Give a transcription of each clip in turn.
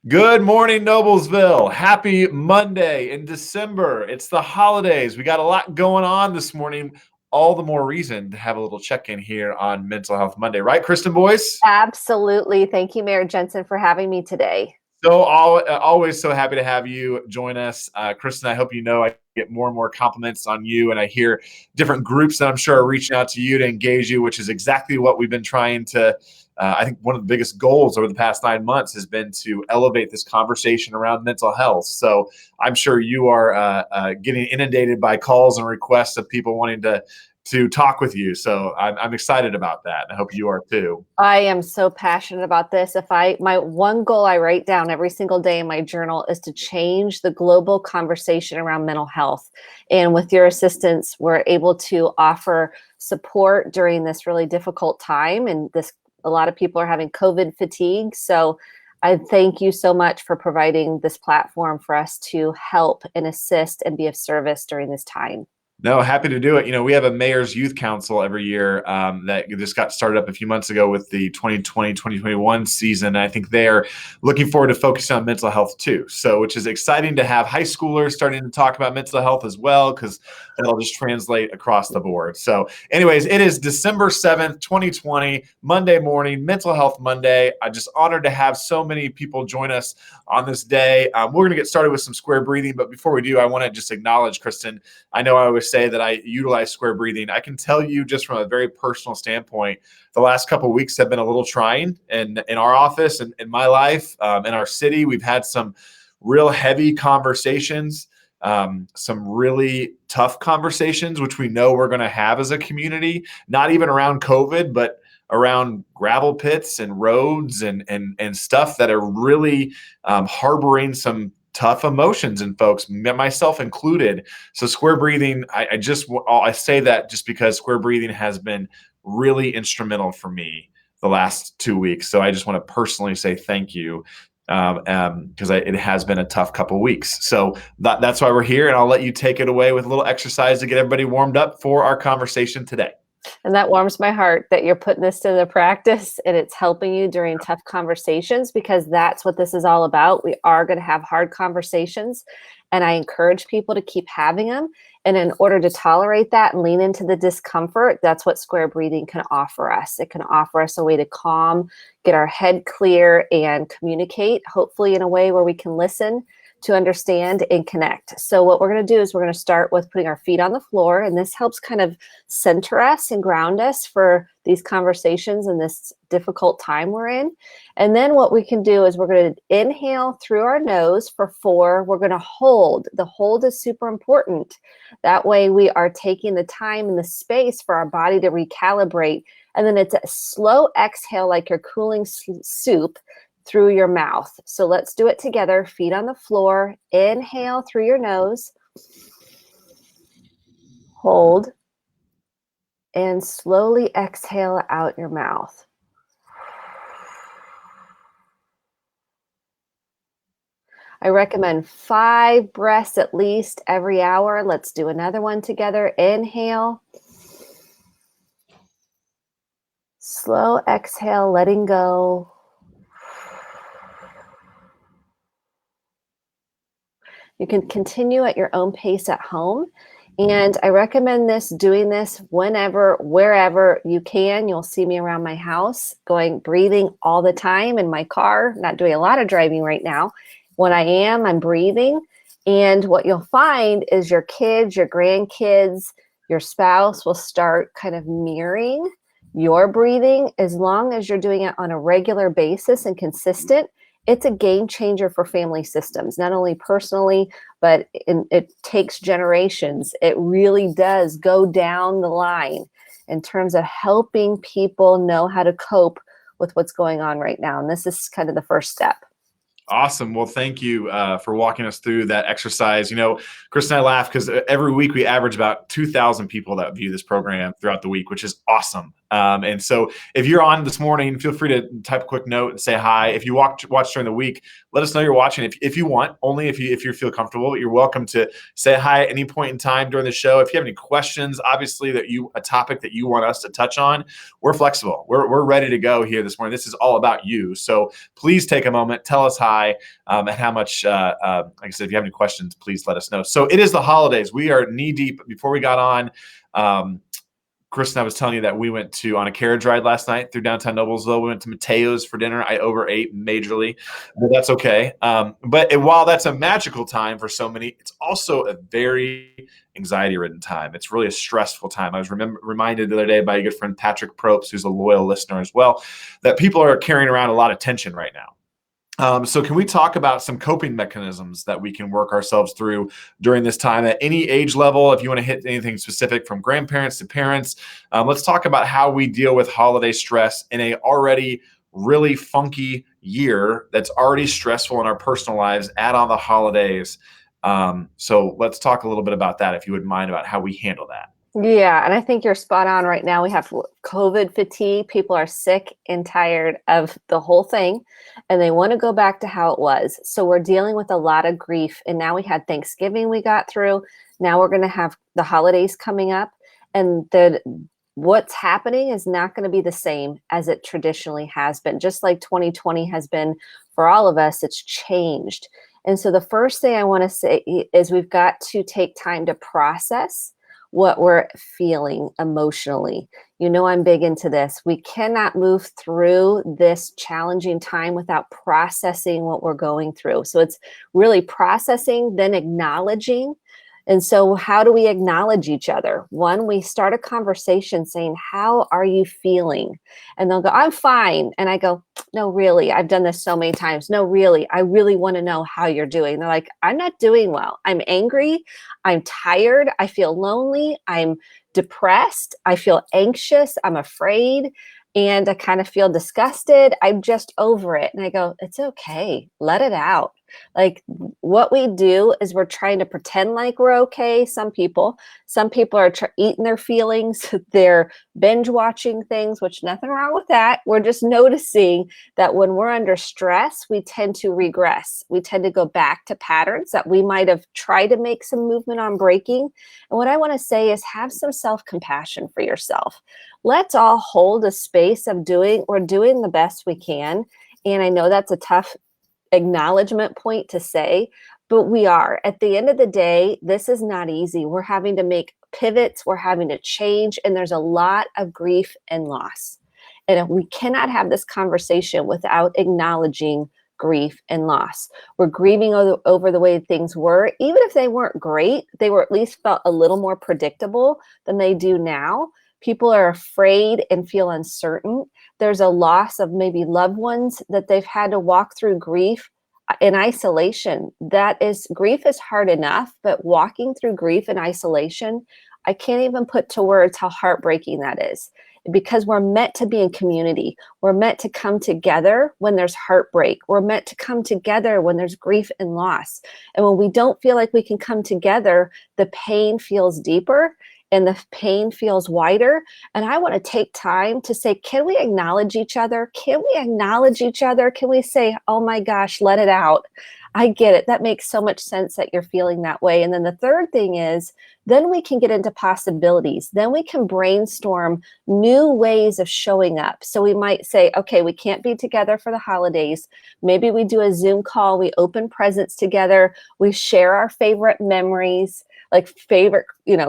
Good morning, Noblesville. Happy Monday in December. It's the holidays. We got a lot going on this morning. All the more reason to have a little check-in here on Mental Health Monday. Right, Kristen Boyce? Absolutely. Thank you, Mayor Jensen, for having me today. So always so happy to have you join us. Kristen, I hope you know I get more and more compliments on you, and I hear different groups that I'm sure are reaching out to you to engage you, which is exactly what we've been trying to I think one of the biggest goals over the past 9 months has been to elevate this conversation around mental health. So I'm sure you are getting inundated by calls and requests of people wanting to talk with you. So I'm excited about that. I hope you are too. I am so passionate about this. My one goal I write down every single day in my journal is to change the global conversation around mental health. And with your assistance, we're able to offer support during this really difficult time. And a lot of people are having COVID fatigue. So I thank you so much for providing this platform for us to help and assist and be of service during this time. No, happy to do it. You know, we have a mayor's youth council every year that just got started up a few months ago with the 2020-2021 season. I think they're looking forward to focusing on mental health too. So, which is exciting to have high schoolers starting to talk about mental health as well, because that'll just translate across the board. So anyways, it is December 7th, 2020, Monday morning, Mental Health Monday. I'm just honored to have so many people join us on this day. We're going to get started with some square breathing. But before we do, I want to just acknowledge, Kristen, I know I always say that I utilize square breathing. I can tell you just from a very personal standpoint, the last couple of weeks have been a little trying in our office and in my life, in our city. We've had some real heavy conversations, some really tough conversations, which we know we're going to have as a community, not even around COVID, but around gravel pits and roads and stuff that are really harboring some tough emotions in folks, myself included. So square breathing, I say that just because square breathing has been really instrumental for me the last 2 weeks. So I just want to personally say thank you, because it has been a tough couple weeks. So that's why we're here, and I'll let you take it away with a little exercise to get everybody warmed up for our conversation today. And that warms my heart that you're putting this into practice and it's helping you during tough conversations, because that's what this is all about. We are going to have hard conversations, and I encourage people to keep having them. And in order to tolerate that and lean into the discomfort, that's what square breathing can offer us. It can offer us a way to calm, get our head clear, and communicate, hopefully in a way where we can listen, to understand and connect. So what we're going to do is we're going to start with putting our feet on the floor, and this helps kind of center us and ground us for these conversations in this difficult time we're in. And then what we can do is we're going to inhale through our nose for 4. We're going to hold. The hold is super important. That way we are taking the time and the space for our body to recalibrate. And then it's a slow exhale, like you're cooling soup, through your mouth. So let's do it together. Feet on the floor. Inhale through your nose. Hold. And slowly exhale out your mouth. I recommend 5 breaths at least every hour. Let's do another one together. Inhale. Slow exhale, letting go. You can continue at your own pace at home. And I recommend doing this whenever, wherever you can. You'll see me around my house breathing all the time in my car. Not doing a lot of driving right now. When I am, I'm breathing. And what you'll find is your kids, your grandkids, your spouse will start kind of mirroring your breathing. As long as you're doing it on a regular basis and consistent, it's a game changer for family systems, not only personally, but it takes generations. It really does go down the line in terms of helping people know how to cope with what's going on right now. And this is kind of the first step. Awesome. Well, thank you for walking us through that exercise. You know, Chris and I laugh because every week we average about 2,000 people that view this program throughout the week, which is awesome. And so if you're on this morning, feel free to type a quick note and say hi. If you watch during the week, let us know you're watching. If you want, only if you feel comfortable, but you're welcome to say hi at any point in time during the show. If you have any questions, obviously a topic that you want us to touch on, we're flexible. We're ready to go here this morning. This is all about you. So please take a moment, tell us hi, and how much, like I said, if you have any questions, please let us know. So it is the holidays. We are knee deep. Before we got on, Chris and I was telling you that we went on a carriage ride last night through downtown Noblesville. We went to Mateo's for dinner. I overate majorly, but that's okay. But while that's a magical time for so many, it's also a very anxiety-ridden time. It's really a stressful time. I was reminded the other day by a good friend, Patrick Probst, who's a loyal listener as well, that people are carrying around a lot of tension right now. So can we talk about some coping mechanisms that we can work ourselves through during this time at any age level? If you want to hit anything specific from grandparents to parents, let's talk about how we deal with holiday stress in a already really funky year that's already stressful in our personal lives. Add on the holidays. So let's talk a little bit about that, if you wouldn't mind, about how we handle that. Yeah, and I think you're spot on right now. We have COVID fatigue. People are sick and tired of the whole thing, and they want to go back to how it was. So we're dealing with a lot of grief. And now we had Thanksgiving we got through. Now we're going to have the holidays coming up, and what's happening is not going to be the same as it traditionally has been. Just like 2020 has been for all of us, it's changed. And so the first thing I want to say is we've got to take time to process what we're feeling emotionally. You know, I'm big into this. We cannot move through this challenging time without processing what we're going through. So it's really processing, then acknowledging. And so how do we acknowledge each other? One, we start a conversation saying, how are you feeling? And they'll go, I'm fine. And I go, no, really, I've done this so many times. No, really, I really want to know how you're doing. They're like, I'm not doing well. I'm angry. I'm tired. I feel lonely. I'm depressed. I feel anxious. I'm afraid. And I kind of feel disgusted. I'm just over it. And I go, it's okay. Let it out. Like, what we do is we're trying to pretend like we're okay. Some people are eating their feelings. They're binge watching things, which nothing wrong with that. We're just noticing that when we're under stress, we tend to regress. We tend to go back to patterns that we might have tried to make some movement on breaking. And what I want to say is have some self-compassion for yourself. Let's all hold a space of we're doing the best we can. And I know that's a tough acknowledgement point to say, but we are. At the end of the day, this is not easy. We're having to make pivots, we're having to change, and there's a lot of grief and loss. And we cannot have this conversation without acknowledging grief and loss. We're grieving over the way things were. Even if they weren't great, they were at least felt a little more predictable than they do now. People are afraid and feel uncertain. There's a loss of maybe loved ones that they've had to walk through grief in isolation. Grief is hard enough, but walking through grief in isolation, I can't even put to words how heartbreaking that is, because we're meant to be in community. We're meant to come together when there's heartbreak. We're meant to come together when there's grief and loss. And when we don't feel like we can come together, the pain feels deeper and the pain feels wider. And I want to take time to say, can we acknowledge each other? Can we acknowledge each other? Can we say, oh my gosh, let it out? I get it. That makes so much sense that you're feeling that way. And then the third thing is, then we can get into possibilities. Then we can brainstorm new ways of showing up. So we might say, okay, we can't be together for the holidays. Maybe we do a Zoom call. We open presents together. We share our favorite memories, like favorite,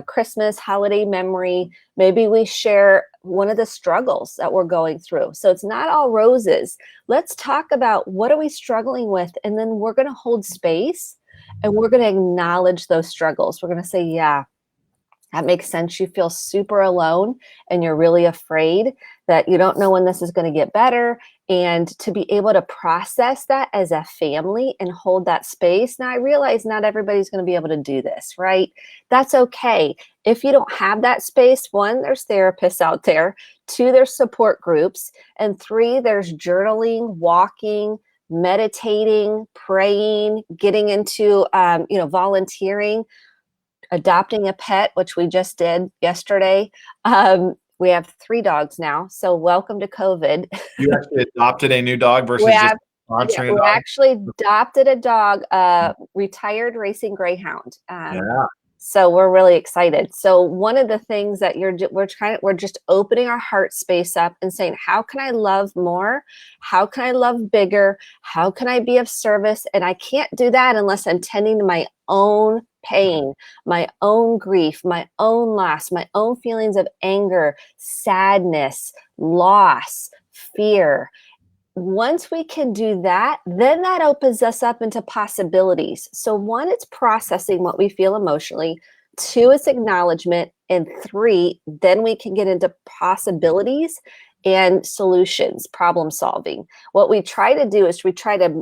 Christmas holiday memory. Maybe we share one of the struggles that we're going through. So it's not all roses. Let's talk about what are we struggling with, and then we're going to hold space and we're going to acknowledge those struggles. We're going to say, yeah, that makes sense. You feel super alone and you're really afraid that you don't know when this is going to get better. And to be able to process that as a family and hold that space. Now, I realize not everybody's going to be able to do this, right? That's okay. If you don't have that space, one, there's therapists out there. Two, there's support groups. And three, there's journaling, walking, meditating, praying, getting into, volunteering, adopting a pet, which we just did yesterday. We have 3 dogs now, so welcome to COVID. You actually adopted a new dog We versus just have yeah, sponsoring a we dog? actually adopted a dog, a retired racing greyhound. Yeah. So we're really excited. So one of the things that we're just opening our heart space up and saying, how can I love more? How can I love bigger? How can I be of service? And I can't do that unless I'm tending to my own pain, my own grief, my own loss, my own feelings of anger, sadness, loss, fear. Once we can do that, then that opens us up into possibilities. So, one, it's processing what we feel emotionally. Two, it's acknowledgement. And three, then we can get into possibilities and solutions, problem solving. What we try to do is we try to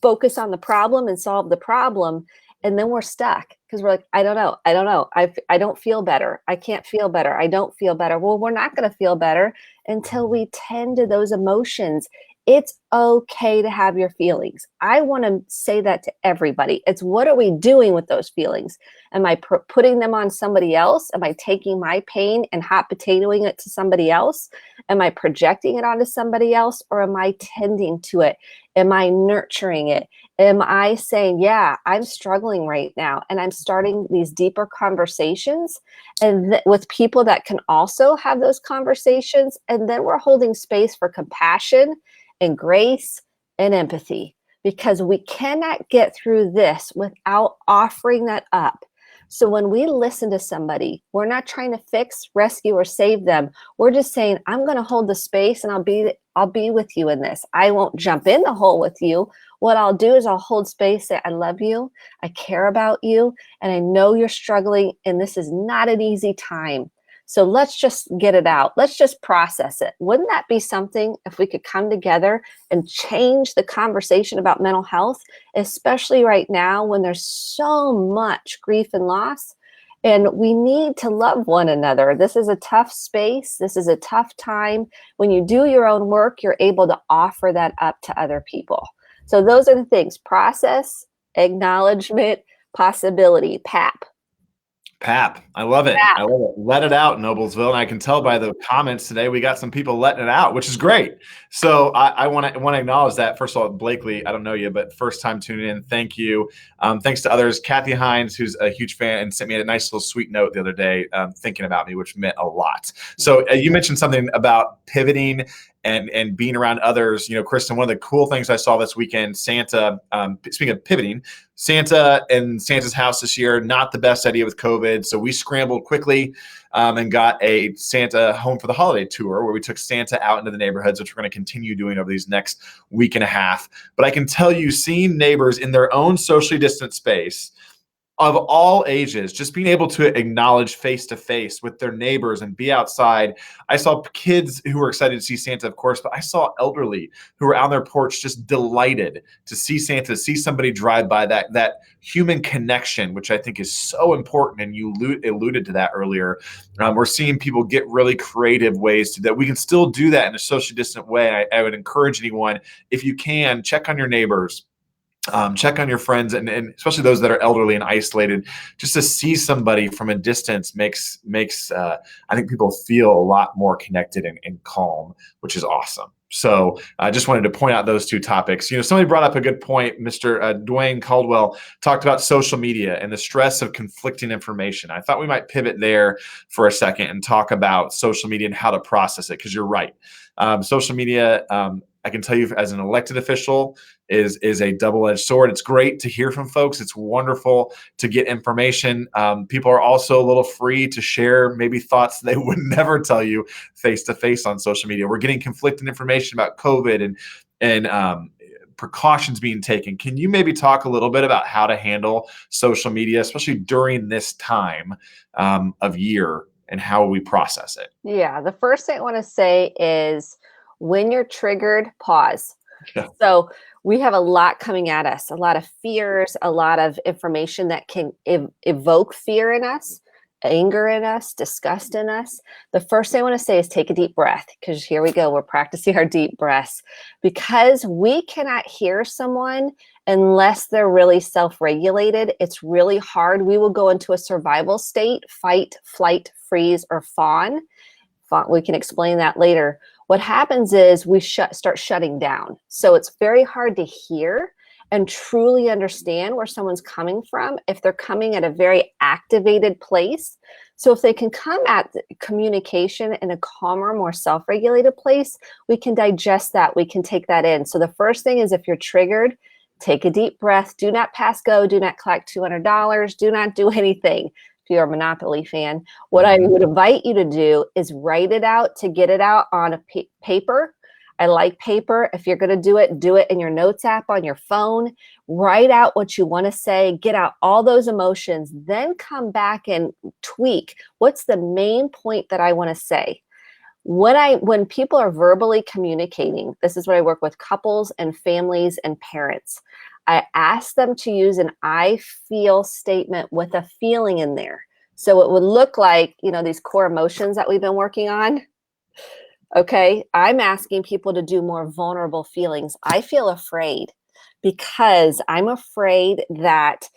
focus on the problem and solve the problem. And then we're stuck because we're like, I don't know. I don't know. I don't feel better. I can't feel better. I don't feel better. Well, we're not going to feel better until we tend to those emotions. It's okay to have your feelings. I want to say that to everybody. It's what are we doing with those feelings? Am I putting them on somebody else? Am I taking my pain and hot potatoing it to somebody else? Am I projecting it onto somebody else, or am I tending to it? Am I nurturing it? Am I saying, yeah, I'm struggling right now, and I'm starting these deeper conversations and with people that can also have those conversations, and then we're holding space for compassion and grace and empathy, because we cannot get through this without offering that up. So when we listen to somebody, we're not trying to fix, rescue, or save them. We're just saying, I'm going to hold the space and I'll be with you in this. I won't jump in the hole with you. What I'll do is I'll hold space, say, I love you, I care about you, and I know you're struggling, and this is not an easy time. So let's just get it out. Let's just process it. Wouldn't that be something if we could come together and change the conversation about mental health, especially right now when there's so much grief and loss? And we need to love one another. This is a tough space. This is a tough time. When you do your own work, you're able to offer that up to other people. So those are the things: process, acknowledgement, possibility, PAP. Pap, I love it. PAP. I love it. Let it out, Noblesville. And I can tell by the comments today, we got some people letting it out, which is great. So I want to acknowledge that. First of all, Blakely, I don't know you, but first time tuning in, thank you. Thanks to others. Kathy Hines, who's a huge fan and sent me a nice little sweet note the other day, thinking about me, which meant a lot. So you mentioned something about pivoting and being around others. You know, Kristen, one of the cool things I saw this weekend, Santa, speaking of pivoting, Santa and Santa's house this year, not the best idea with COVID. So we scrambled quickly and got a Santa Home for the Holiday tour where we took Santa out into the neighborhoods, which we're going to continue doing over these next week and a half. But I can tell you, seeing neighbors in their own socially distant space of all ages, just being able to acknowledge face to face with their neighbors and be outside. I saw kids who were excited to see Santa, of course, but I saw elderly who were on their porch just delighted to see Santa, see somebody drive by. That human connection, which I think is so important, and you alluded to that earlier. We're seeing people get really creative ways that we can still do that in a socially distant way. I would encourage anyone, if you can, check on your neighbors. Check on your friends, and especially those that are elderly and isolated. Just to see somebody from a distance makes I think people feel a lot more connected and calm, which is awesome. So I just wanted to point out those two topics. You know, somebody brought up a good point. Mr. Dwayne Caldwell talked about social media and the stress of conflicting information. I thought we might pivot there for a second and talk about social media and how to process it, because you're right. Social media, I can tell you as an elected official, is a double-edged sword. It's great to hear from folks. It's wonderful to get information. People are also a little free to share maybe thoughts they would never tell you face-to-face on social media. We're getting conflicting information about COVID and precautions being taken. Can you maybe talk a little bit about how to handle social media, especially during this time of year, and how we process it? Yeah, the first thing I want to say is, when you're triggered, pause. Yeah. So we have a lot coming at us, a lot of fears, a lot of information that can evoke fear in us, anger in us, disgust in us. The first thing I want to say is take a deep breath, because here we go. We're practicing our deep breaths, because we cannot hear someone unless they're really self-regulated. It's really hard. We will go into a survival state: fight, flight, freeze, or fawn. we can explain that later. What happens is we start shutting down. So it's very hard to hear and truly understand where someone's coming from if they're coming at a very activated place. So if they can come at communication in a calmer, more self-regulated place, we can digest that, we can take that in. So the first thing is, if you're triggered, take a deep breath, do not pass go, do not collect $200, do not do anything. If you're a Monopoly fan, what I would invite you to do is write it out, to get it out on a paper. I like paper. If you're going to do it in your notes app on your phone. Write out what you want to say, get out all those emotions, then come back and tweak. What's the main point that I want to say? When people are verbally communicating, this is where I work with couples and families and parents. I ask them to use an I feel statement with a feeling in there. So it would look like, these core emotions that we've been working on. Okay, I'm asking people to do more vulnerable feelings. I feel afraid because I'm afraid that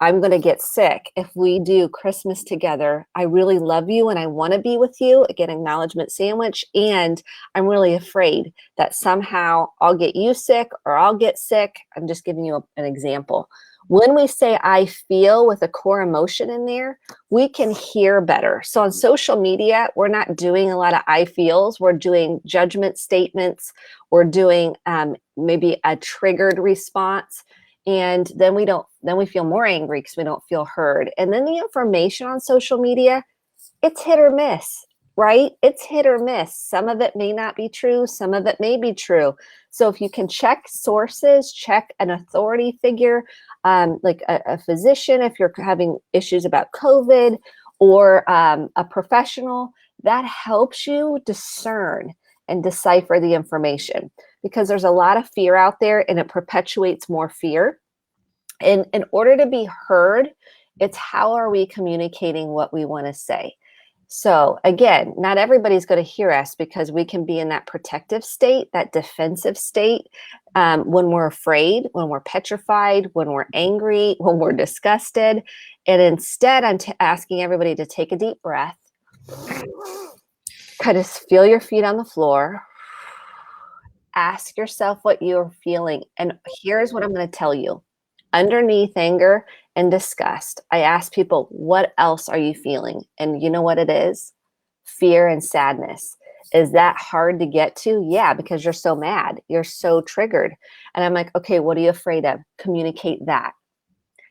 I'm going to get sick if we do Christmas together. I really love you and I want to be with you. Again, acknowledgement sandwich. And I'm really afraid that somehow I'll get you sick or I'll get sick. I'm just giving you an example. When we say I feel with a core emotion in there, we can hear better. So on social media, we're not doing a lot of I feels. We're doing judgment statements. We're doing maybe a triggered response. And then we feel more angry because we don't feel heard. And then the information on social media, it's hit or miss, right? It's hit or miss. Some of it may not be true. Some of it may be true. So if you can check sources, check an authority figure, like a physician, if you're having issues about COVID, or a professional, that helps you discern and decipher the information, because there's a lot of fear out there and it perpetuates more fear. And in order to be heard, it's how are we communicating what we want to say? So again, not everybody's going to hear us, because we can be in that protective state, that defensive state, when we're afraid, when we're petrified, when we're angry, when we're disgusted. And instead, I'm asking everybody to take a deep breath, kind of feel your feet on the floor, ask yourself what you're feeling. And here's what I'm going to tell you. Underneath anger and disgust, I ask people, what else are you feeling? And you know what it is? Fear and sadness. Is that hard to get to? Yeah, because you're so mad. You're so triggered. And I'm like, okay, what are you afraid of? Communicate that.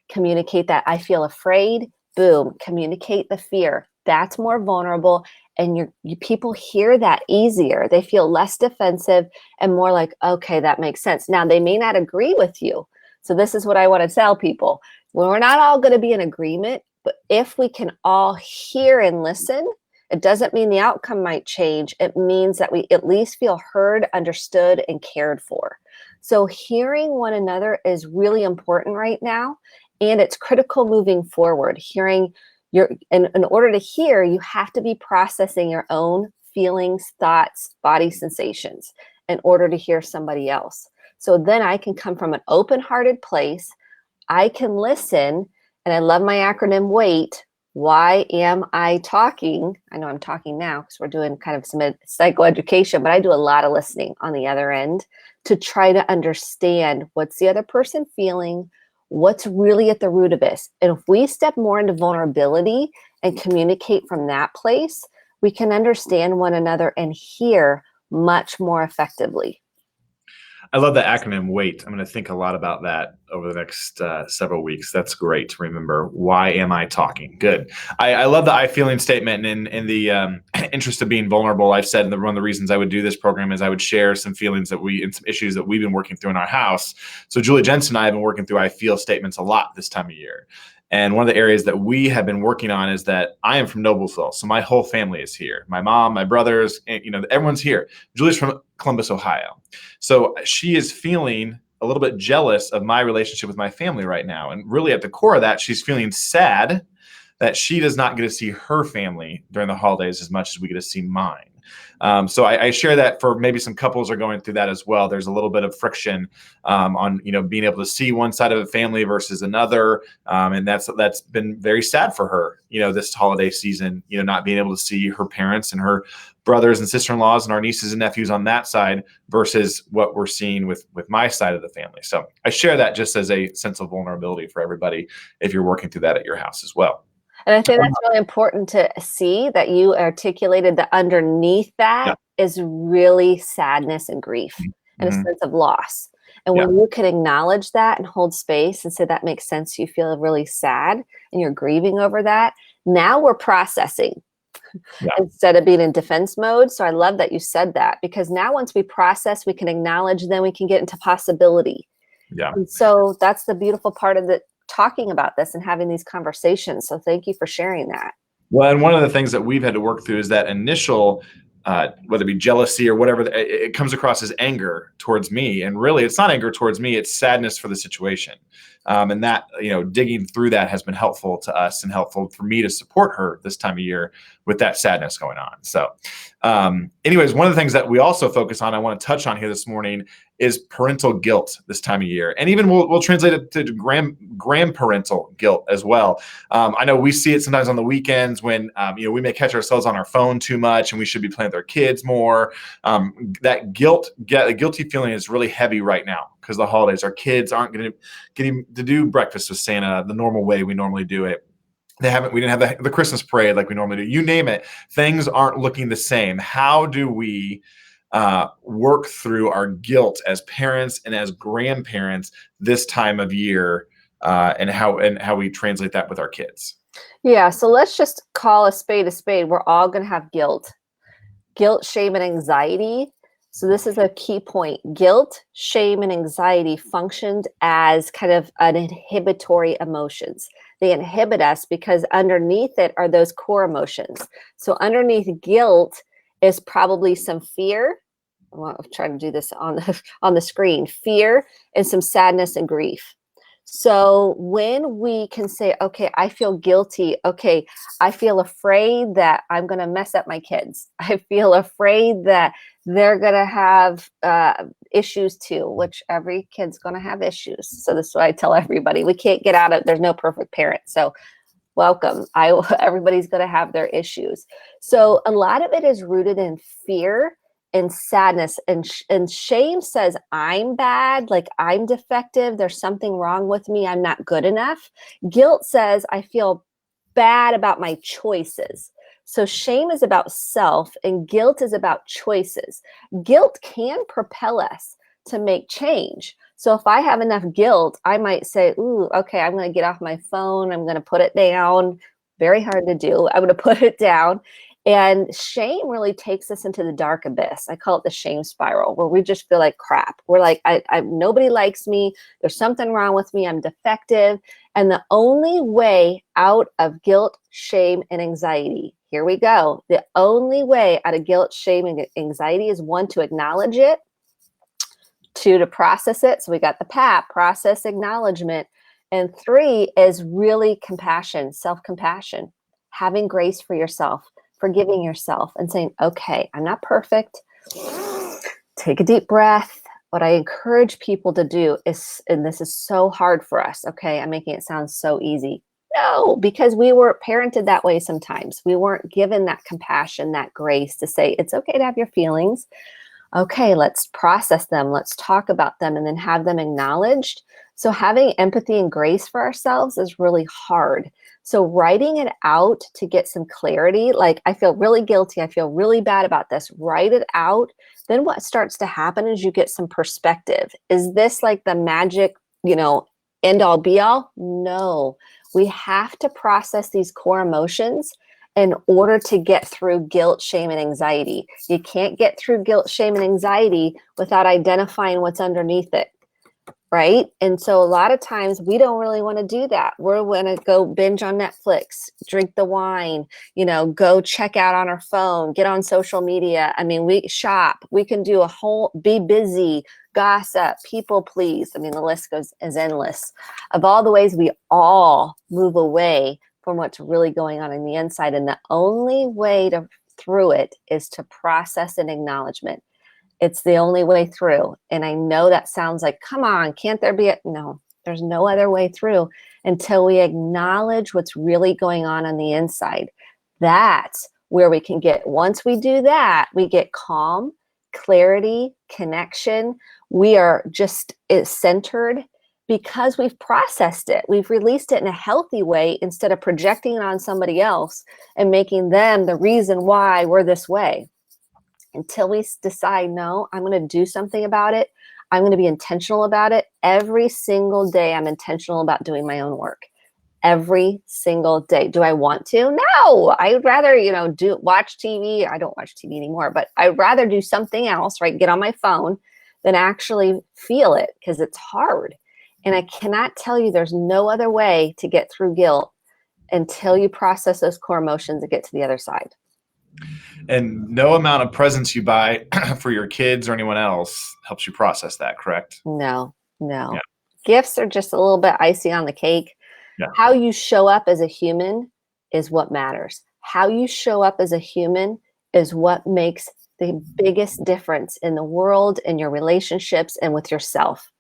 Communicate that. I feel afraid. Boom. Communicate the fear. That's more vulnerable. And people hear that easier. They feel less defensive and more like, okay, that makes sense. Now, they may not agree with you. So this is what I want to tell people. Well, we're not all going to be in agreement, but if we can all hear and listen, it doesn't mean the outcome might change. It means that we at least feel heard, understood, and cared for. So hearing one another is really important right now, and it's critical moving forward. In order to hear, you have to be processing your own feelings, thoughts, body sensations in order to hear somebody else. So then I can come from an open-hearted place. I can listen, and I love my acronym WAIT. Why am I talking? I know I'm talking now because we're doing kind of some psychoeducation, but I do a lot of listening on the other end to try to understand what's the other person feeling, what's really at the root of this. And if we step more into vulnerability and communicate from that place, we can understand one another and hear much more effectively. I love the acronym WAIT. I'm going to think a lot about that over the next several weeks. That's great to remember. Why am I talking? Good. I love the I feeling statement. And in the interest of being vulnerable, I've said one of the reasons I would do this program is I would share some feelings and some issues that we've been working through in our house. So Julie Jensen and I have been working through I feel statements a lot this time of year. And one of the areas that we have been working on is that I am from Noblesville. So my whole family is here. My mom, my brothers, everyone's here. Julie's from Columbus, Ohio. So she is feeling a little bit jealous of my relationship with my family right now. And really at the core of that, she's feeling sad that she does not get to see her family during the holidays as much as we get to see mine. So I share that for maybe some couples are going through that as well. There's a little bit of friction on being able to see one side of the family versus another, and that's been very sad for her. This holiday season, not being able to see her parents and her brothers and sister-in-laws and our nieces and nephews on that side versus what we're seeing with my side of the family. So I share that just as a sense of vulnerability for everybody if you're working through that at your house as well. And I think that's really important to see that you articulated that underneath that is really sadness and grief and a sense of loss. And when you can acknowledge that and hold space and say that makes sense, you feel really sad and you're grieving over that. Now we're processing instead of being in defense mode. So I love that you said that, because now once we process, we can acknowledge, then we can get into possibility. Yeah. And so that's the beautiful part of the talking about this and having these conversations. So thank you for sharing that. Well, and one of the things that we've had to work through is that initial, whether it be jealousy or whatever, it comes across as anger towards me. And really, it's not anger towards me, it's sadness for the situation. And that, digging through that has been helpful to us and helpful for me to support her this time of year with that sadness going on. So anyways, one of the things that we also focus on, I want to touch on here this morning, is parental guilt this time of year. And even we'll translate it to grandparental guilt as well. I know we see it sometimes on the weekends when, we may catch ourselves on our phone too much and we should be playing with our kids more. That guilty feeling is really heavy right now because the holidays, our kids aren't getting to do breakfast with Santa the normal way we normally do it. We didn't have the Christmas parade like we normally do. You name it. Things aren't looking the same. How do we work through our guilt as parents and as grandparents this time of year, and how we translate that with our kids? Yeah. So let's just call a spade a spade. We're all going to have guilt, shame, and anxiety. So this is a key point. Guilt, shame, and anxiety functioned as kind of an inhibitory emotions. They inhibit us because underneath it are those core emotions. So underneath guilt is probably some fear. I'll try to do this on the screen. Fear and some sadness and grief. So when we can say, okay, I feel guilty. Okay, I feel afraid that I'm going to mess up my kids. I feel afraid that they're going to have issues too, which every kid's going to have issues. So this is what I tell everybody. We can't get out of, there's no perfect parent. So welcome. Everybody's going to have their issues. So a lot of it is rooted in fear and sadness, and shame says I'm bad, like I'm defective, there's something wrong with me, I'm not good enough. Guilt says I feel bad about my choices. So shame is about self and guilt is about choices. Guilt can propel us to make change. So if I have enough guilt, I might say, ooh, okay, I'm going to get off my phone, I'm going to put it down. Very hard to do. I'm going to put it down. And shame really takes us into the dark abyss. I call it the shame spiral, where we just feel like crap. We're like, nobody likes me. There's something wrong with me. I'm defective. And the only way out of guilt, shame, and anxiety, here we go. The only way out of guilt, shame, and anxiety is one, to acknowledge it, two, to process it. So we got the PAP, process, acknowledgement. And three is really compassion, self-compassion, having grace for yourself, forgiving yourself and saying, okay, I'm not perfect. Take a deep breath. What I encourage people to do is, and this is so hard for us, okay, I'm making it sound so easy. No, because we were parented that way sometimes. We weren't given that compassion, that grace to say, it's okay to have your feelings. Okay, let's process them. Let's talk about them and then have them acknowledged. So having empathy and grace for ourselves is really hard. So writing it out to get some clarity, like I feel really guilty, I feel really bad about this, write it out. Then what starts to happen is you get some perspective. Is this like the magic, end all be all? No, we have to process these core emotions in order to get through guilt, shame, and anxiety. You can't get through guilt, shame, and anxiety without identifying what's underneath it. Right? And so a lot of times we don't really want to do that. We're going to go binge on Netflix, drink the wine, go check out on our phone, get on social media. I mean, we shop, we can do be busy, gossip, people please. I mean, the list is endless of all the ways we all move away from what's really going on in the inside. And the only way through it is to process an acknowledgement. It's the only way through. And I know that sounds like, come on, can't there be no, there's no other way through until we acknowledge what's really going on the inside. That's where we can get, once we do that, we get calm, clarity, connection. We are just centered because we've processed it. We've released it in a healthy way instead of projecting it on somebody else and making them the reason why we're this way. Until we decide, no, I'm going to do something about it. I'm going to be intentional about it. Every single day, I'm intentional about doing my own work. Every single day. Do I want to? No, I'd rather, watch TV. I don't watch TV anymore, but I'd rather do something else, right? Get on my phone than actually feel it, because it's hard. And I cannot tell you, there's no other way to get through guilt until you process those core emotions and get to the other side. And no amount of presents you buy for your kids or anyone else helps you process that, correct? No. Yeah. Gifts are just a little bit icing on the cake. Yeah. How you show up as a human is what matters. How you show up as a human is what makes the biggest difference in the world, in your relationships, and with yourself.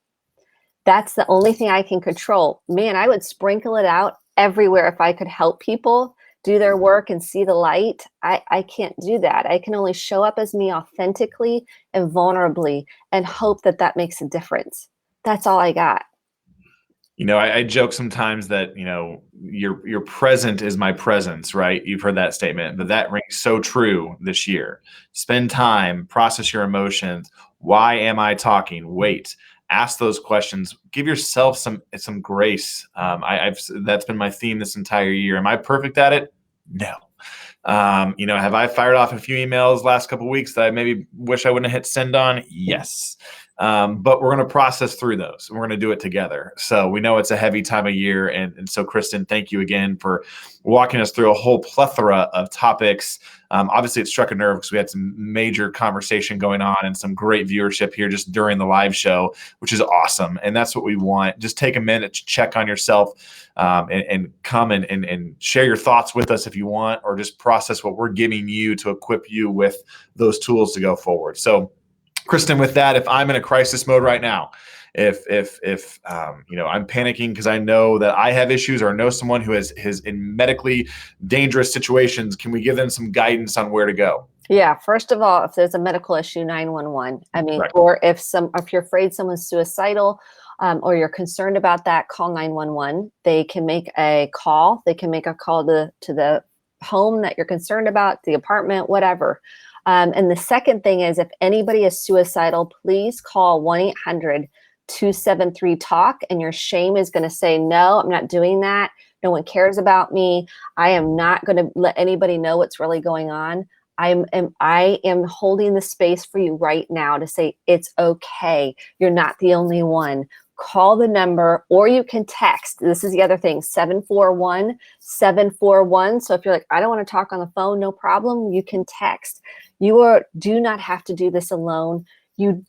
That's the only thing I can control. Man, I would sprinkle it out everywhere if I could help people do their work and see the light. I can't do that. I can only show up as me authentically and vulnerably and hope that that makes a difference. That's all I got. I joke sometimes that, your present is my presence, right? You've heard that statement, but that rings so true this year. Spend time, process your emotions. Why am I talking? Wait, ask those questions. Give yourself some grace. That's been my theme this entire year. Am I perfect at it? No. Have I fired off a few emails last couple of weeks that I maybe wish I wouldn't have hit send on? Yes. But we're going to process through those. We're going to do it together. So we know it's a heavy time of year. And so, Kristen, thank you again for walking us through a whole plethora of topics. Obviously, it struck a nerve because we had some major conversation going on and some great viewership here just during the live show, which is awesome. And that's what we want. Just take a minute to check on yourself and come and share your thoughts with us if you want, or just process what we're giving you to equip you with those tools to go forward. So, Kristen, with that, if I'm in a crisis mode right now, if I'm panicking because I know that I have issues or know someone who is in medically dangerous situations, can we give them some guidance on where to go? Yeah. First of all, if there's a medical issue, 911. Right. Or if you're afraid someone's suicidal, or you're concerned about that, call 911. They can make a call. They can make a call to the home that you're concerned about, the apartment, whatever. And the second thing is, if anybody is suicidal, please call 1-800-273-TALK, and your shame is going to say, no, I'm not doing that. No one cares about me. I am not going to let anybody know what's really going on. I am holding the space for you right now to say, it's okay. You're not the only one. Call the number, or you can text. This is the other thing, 741-741. So if you're like, I don't want to talk on the phone, no problem. You can text. You do not have to do this alone. You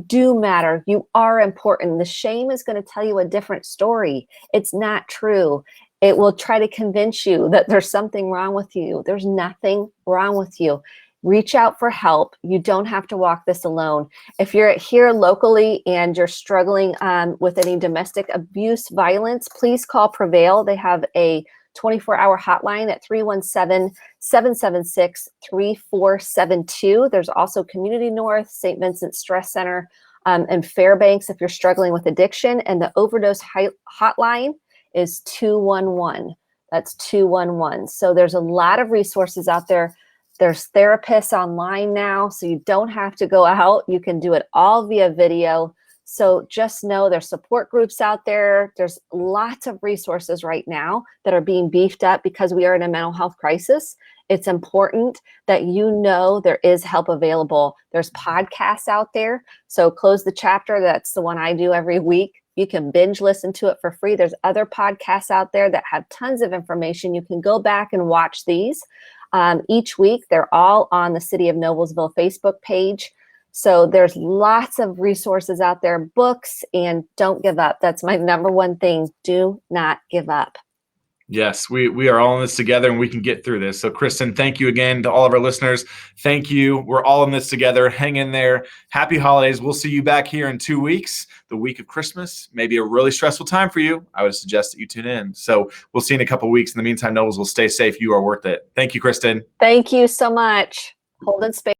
do matter. You are important. The shame is going to tell you a different story. It's not true. It will try to convince you that there's something wrong with you. There's nothing wrong with you. Reach out for help. You don't have to walk this alone. If you're here locally and you're struggling with any domestic abuse, violence, please call Prevail. They have a 24-hour hotline at 317-776-3472. There's also Community North, St. Vincent Stress Center, and Fairbanks if you're struggling with addiction. And the overdose hotline is 211. That's 211. So there's a lot of resources out there. There's therapists online now, so you don't have to go out. You can do it all via video. So just know there's support groups out there. There's lots of resources right now that are being beefed up because we are in a mental health crisis. It's important that you know there is help available. There's podcasts out there. So Close the Chapter, that's the one I do every week. You can binge listen to it for free. There's other podcasts out there that have tons of information. You can go back and watch these. Each week, they're all on the City of Noblesville Facebook page. So there's lots of resources out there, books, and don't give up. That's my number one thing. Do not give up. Yes, we are all in this together, and we can get through this. So, Kristen, thank you again to all of our listeners. Thank you. We're all in this together. Hang in there. Happy holidays. We'll see you back here in 2 weeks, the week of Christmas. Maybe a really stressful time for you. I would suggest that you tune in. So we'll see you in a couple of weeks. In the meantime, Nobles will stay safe. You are worth it. Thank you, Kristen. Thank you so much. Holding space.